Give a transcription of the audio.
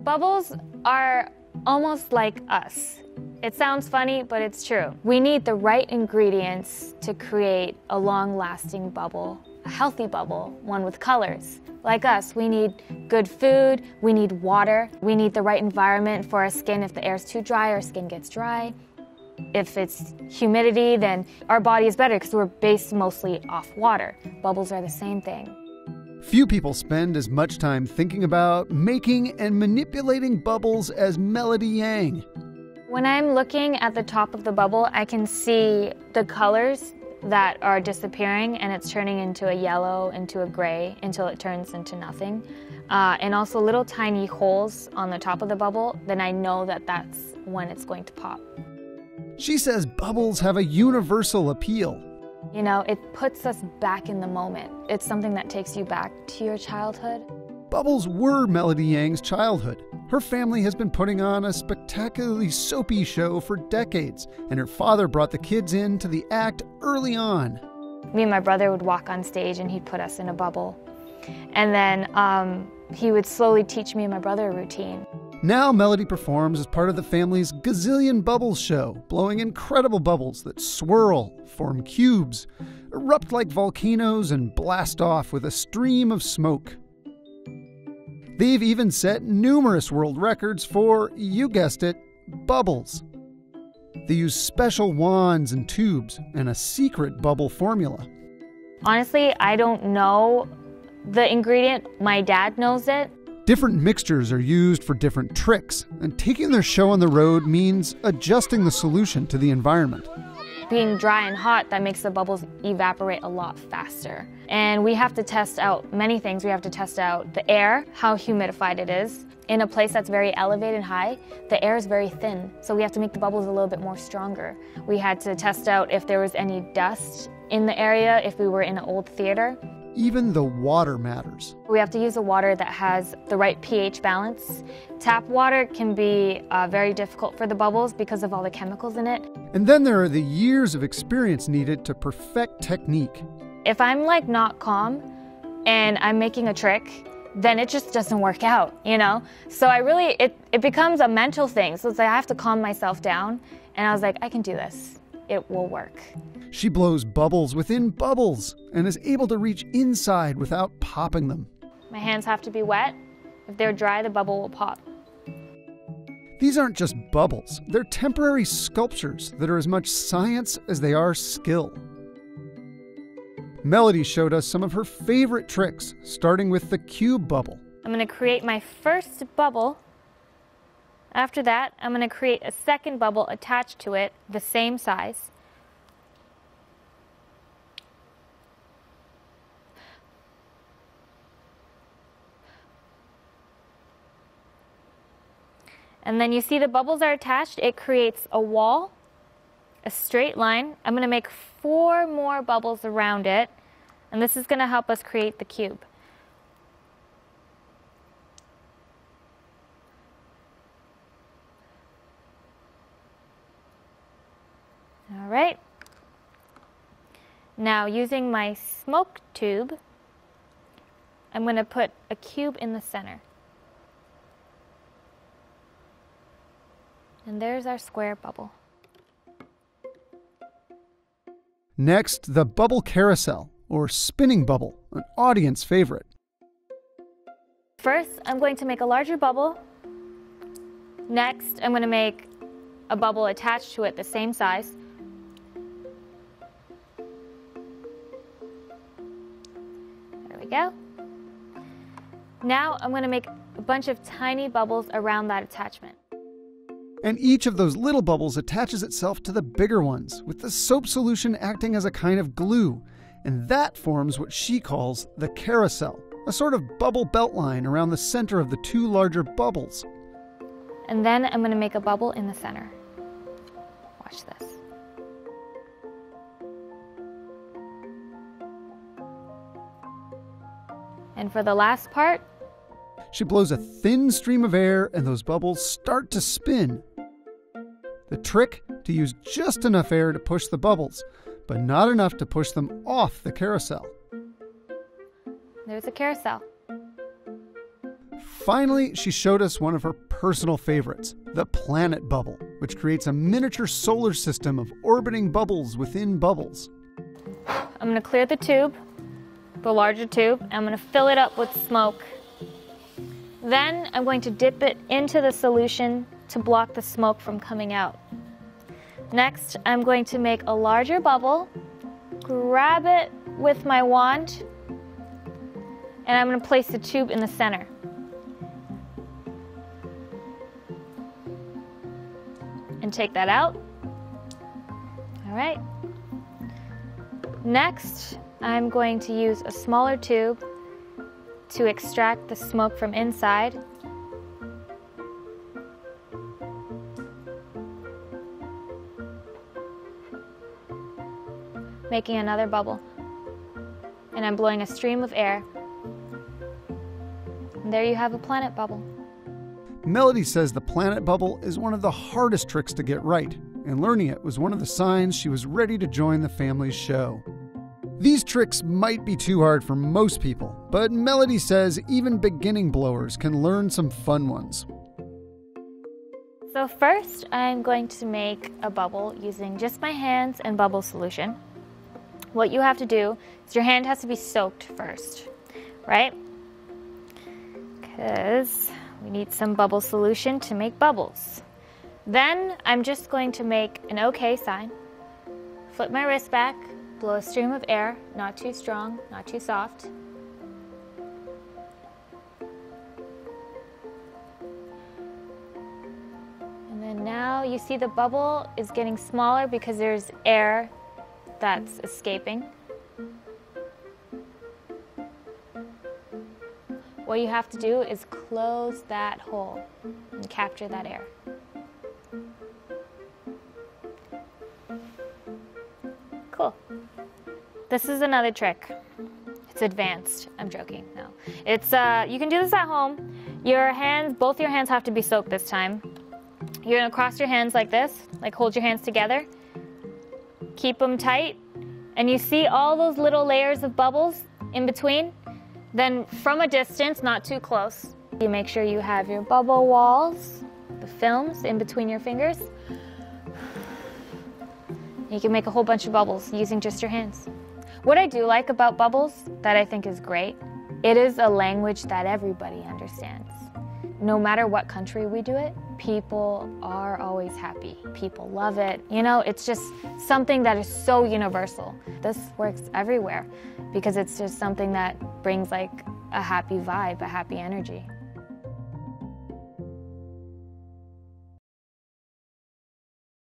Bubbles are almost like us. It sounds funny, but it's true. We need the right ingredients to create a long-lasting bubble, a healthy bubble, one with colors. Like us, we need good food, we need water, we need the right environment for our skin. If the air's too dry, our skin gets dry. If it's humidity, then our body is better because we're based mostly off water. Bubbles are the same thing. Few people spend as much time thinking about making and manipulating bubbles as Melody Yang. When I'm looking at the top of the bubble, I can see the colors that are disappearing, and it's turning into a yellow, into a gray, until it turns into nothing. And also little tiny holes on the top of the bubble, then I know that that's when it's going to pop. She says bubbles have a universal appeal. You know, it puts us back in the moment. It's something that takes you back to your childhood. Bubbles were Melody Yang's childhood. Her family has been putting on a spectacularly soapy show for decades, and her father brought the kids into the act early on. Me and my brother would walk on stage and he'd put us in a bubble. And then he would slowly teach me and my brother a routine. Now Melody performs as part of the family's Gazillion Bubbles show, blowing incredible bubbles that swirl, form cubes, erupt like volcanoes, and blast off with a stream of smoke. They've even set numerous world records for, you guessed it, bubbles. They use special wands and tubes and a secret bubble formula. Honestly, I don't know the ingredient. My dad knows it. Different mixtures are used for different tricks, and taking their show on the road means adjusting the solution to the environment. Being dry and hot, that makes the bubbles evaporate a lot faster. And we have to test out many things. We have to test out the air, how humidified it is. In a place that's very elevated and high, the air is very thin, so we have to make the bubbles a little bit more stronger. We had to test out if there was any dust in the area, if we were in an old theater. Even the water matters. We have to use a water that has the right pH balance. Tap water can be very difficult for the bubbles because of all the chemicals in it. And then there are the years of experience needed to perfect technique. If I'm like not calm and I'm making a trick, then it just doesn't work out, you know? So it becomes a mental thing. So it's like I have to calm myself down, and I was like, I can do this. It will work. She blows bubbles within bubbles and is able to reach inside without popping them. My hands have to be wet. If they're dry, the bubble will pop. These aren't just bubbles. They're temporary sculptures that are as much science as they are skill. Melody showed us some of her favorite tricks, starting with the cube bubble. I'm going to create my first bubble. After that, I'm going to create a second bubble attached to it, the same size. And then you see the bubbles are attached. It creates a wall, a straight line. I'm going to make 4 more bubbles around it, and this is going to help us create the cube. All right. Now, using my smoke tube, I'm going to put a cube in the center. And there's our square bubble. Next, the bubble carousel, or spinning bubble, an audience favorite. First, I'm going to make a larger bubble. Next, I'm going to make a bubble attached to it the same size. There we go. Now, I'm going to make a bunch of tiny bubbles around that attachment. And each of those little bubbles attaches itself to the bigger ones, with the soap solution acting as a kind of glue. And that forms what she calls the carousel, a sort of bubble belt line around the center of the 2 larger bubbles. And then I'm going to make a bubble in the center. Watch this. And for the last part, she blows a thin stream of air and those bubbles start to spin. The trick, to use just enough air to push the bubbles, but not enough to push them off the carousel. There's a carousel. Finally, she showed us one of her personal favorites, the planet bubble, which creates a miniature solar system of orbiting bubbles within bubbles. I'm going to clear the tube, the larger tube, and I'm going to fill it up with smoke. Then I'm going to dip it into the solution to block the smoke from coming out. Next, I'm going to make a larger bubble, grab it with my wand, and I'm going to place the tube in the center. And take that out. All right. Next, I'm going to use a smaller tube to extract the smoke from inside. Making another bubble. And I'm blowing a stream of air. And there you have a planet bubble. Melody says the planet bubble is one of the hardest tricks to get right, and learning it was one of the signs she was ready to join the family's show. These tricks might be too hard for most people, but Melody says even beginning blowers can learn some fun ones. So first, I'm going to make a bubble using just my hands and bubble solution. What you have to do is your hand has to be soaked first, right? Because we need some bubble solution to make bubbles. Then I'm just going to make an OK sign, flip my wrist back, blow a stream of air, not too strong, not too soft. And then now you see the bubble is getting smaller because there's air that's escaping. What you have to do is close that hole and capture that air. Cool. This is another trick. It's advanced. I'm joking. No. It's you can do this at home. Both your hands have to be soaked this time. You're gonna cross your hands like this, like hold your hands together. Keep them tight, and you see all those little layers of bubbles in between? Then from a distance, not too close, you make sure you have your bubble walls, the films in between your fingers. You can make a whole bunch of bubbles using just your hands. What I do like about bubbles that I think is great, it is a language that everybody understands. No matter what country we do it, people are always happy. People love it. You know, it's just something that is so universal. This works everywhere because it's just something that brings like a happy vibe, a happy energy.